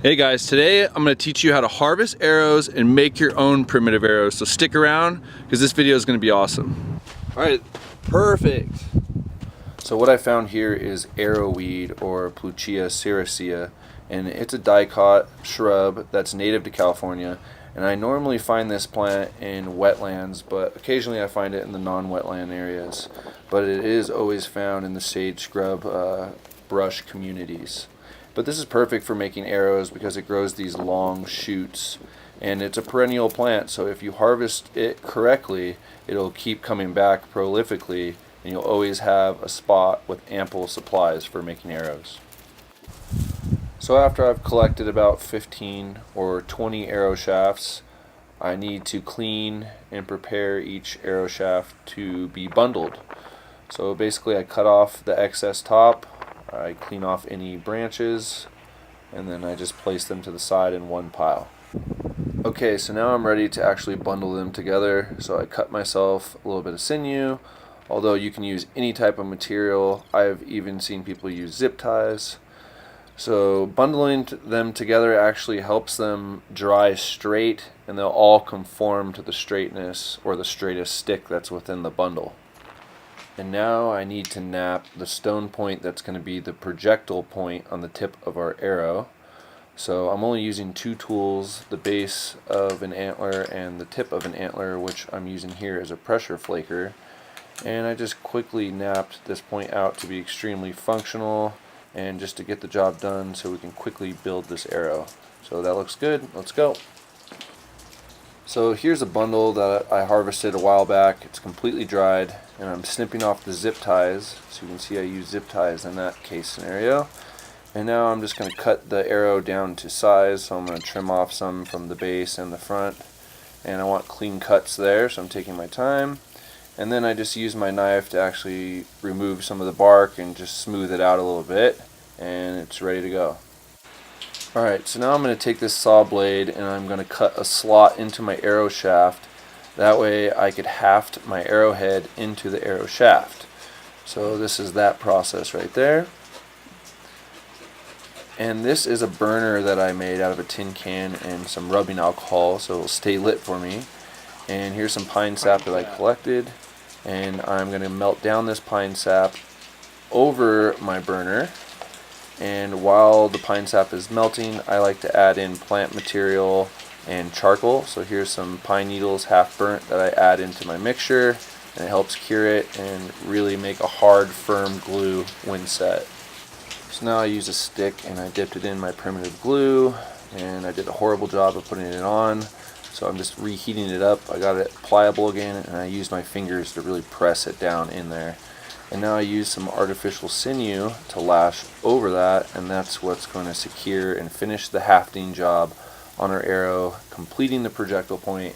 Hey guys, today I'm going to teach you how to harvest arrows and make your own primitive arrows. So stick around because this video is going to be awesome. Alright, perfect. So what I found here is arrowweed, or Pluchia sericea, and it's a dicot shrub that's native to California. And I normally find this plant in wetlands, but occasionally I find it in the non-wetland areas. But it is always found in the sage scrub brush communities. But this is perfect for making arrows because it grows these long shoots, and it's a perennial plant, so if you harvest it correctly, it'll keep coming back prolifically, and you'll always have a spot with ample supplies for making arrows. So after I've collected about 15 or 20 arrow shafts, I need to clean and prepare each arrow shaft to be bundled. So basically I cut off the excess top, I clean off any branches, and then I just place them to the side in one pile. Okay, so now I'm ready to actually bundle them together. So I cut myself a little bit of sinew, although you can use any type of material. I've even seen people use zip ties. So bundling them together actually helps them dry straight, and they'll all conform to the straightness or the straightest stick that's within the bundle. And now I need to nap the stone point that's going to be the projectile point on the tip of our arrow. So I'm only using two tools, the base of an antler and the tip of an antler, which I'm using here as a pressure flaker. And I just quickly napped this point out to be extremely functional and just to get the job done so we can quickly build this arrow. So that looks good. Let's go. So here's a bundle that I harvested a while back. It's completely dried, and I'm snipping off the zip ties. So you can see I use zip ties in that case scenario. And now I'm just going to cut the arrow down to size. So I'm going to trim off some from the base and the front. And I want clean cuts there, so I'm taking my time. And then I just use my knife to actually remove some of the bark and just smooth it out a little bit. And it's ready to go. Alright, so now I'm going to take this saw blade and I'm going to cut a slot into my arrow shaft. That way I could haft my arrowhead into the arrow shaft. So this is that process right there. And this is a burner that I made out of a tin can and some rubbing alcohol, so it'll stay lit for me. And here's some pine sap that I collected, and I'm going to melt down this pine sap over my burner. And while the pine sap is melting, I like to add in plant material and charcoal. So here's some pine needles half burnt that I add into my mixture, and it helps cure it and really make a hard, firm glue when set. So now I use a stick and I dipped it in my primitive glue, and I did a horrible job of putting it on. So I'm just reheating it up. I got it pliable again, and I used my fingers to really press it down in there. And now I use some artificial sinew to lash over that, and that's what's going to secure and finish the hafting job on our arrow, completing the projectile point.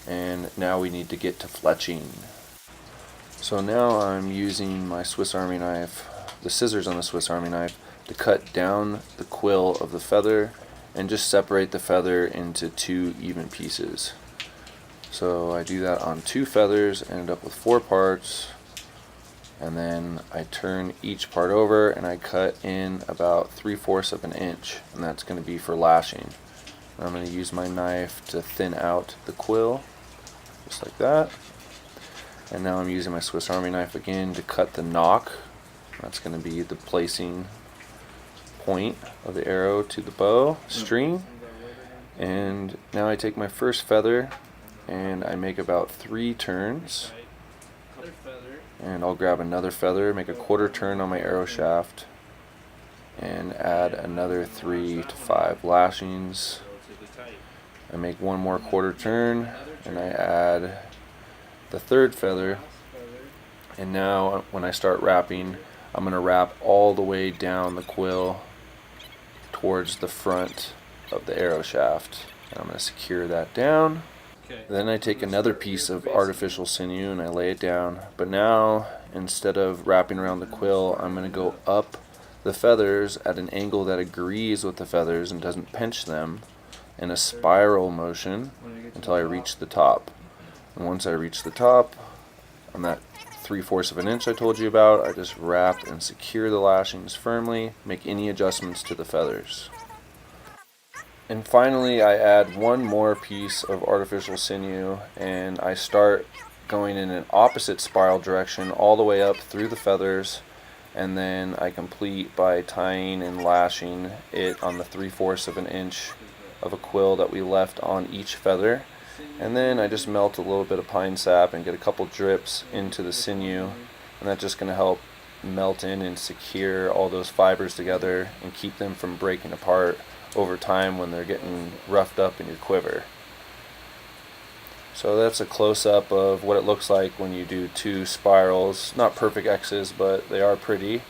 And now we need to get to fletching. So now I'm using my Swiss Army knife, the scissors on the Swiss Army knife, to cut down the quill of the feather and just separate the feather into two even pieces. So I do that on two feathers, end up with 4 parts. And then I turn each part over and I cut in about 3/4 of an inch, and that's going to be for lashing. And I'm going to use my knife to thin out the quill, just like that. And now I'm using my Swiss Army knife again to cut the nock. That's going to be the placing point of the arrow to the bow string. And now I take my first feather and I make about 3 turns. And I'll grab another feather, make a 1/4 turn on my arrow shaft, and add another 3 to 5 lashings. I make one more 1/4 turn, and I add the 3rd feather. And now when I start wrapping, I'm going to wrap all the way down the quill towards the front of the arrow shaft. And I'm going to secure that down. Then I take another piece of artificial sinew and I lay it down. But now, instead of wrapping around the quill, I'm going to go up the feathers at an angle that agrees with the feathers and doesn't pinch them, in a spiral motion until I reach the top. And once I reach the top, on that 3/4 of an inch I told you about, I just wrap and secure the lashings firmly, make any adjustments to the feathers. And finally, I add one more piece of artificial sinew, and I start going in an opposite spiral direction all the way up through the feathers, and then I complete by tying and lashing it on the 3/4 of an inch of a quill that we left on each feather. And then I just melt a little bit of pine sap and get a couple drips into the sinew, and that's just going to help melt in and secure all those fibers together and keep them from breaking apart over time when they're getting roughed up in your quiver. So that's a close-up of what it looks like when you do two spirals. Not perfect X's, but they are pretty.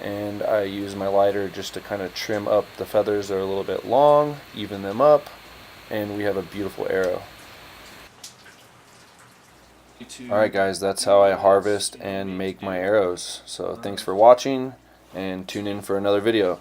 And I use my lighter just to kind of trim up the feathers that are a little bit long, even them up, and we have a beautiful arrow. Alright guys, that's how I harvest and make my arrows. So thanks for watching, and tune in for another video.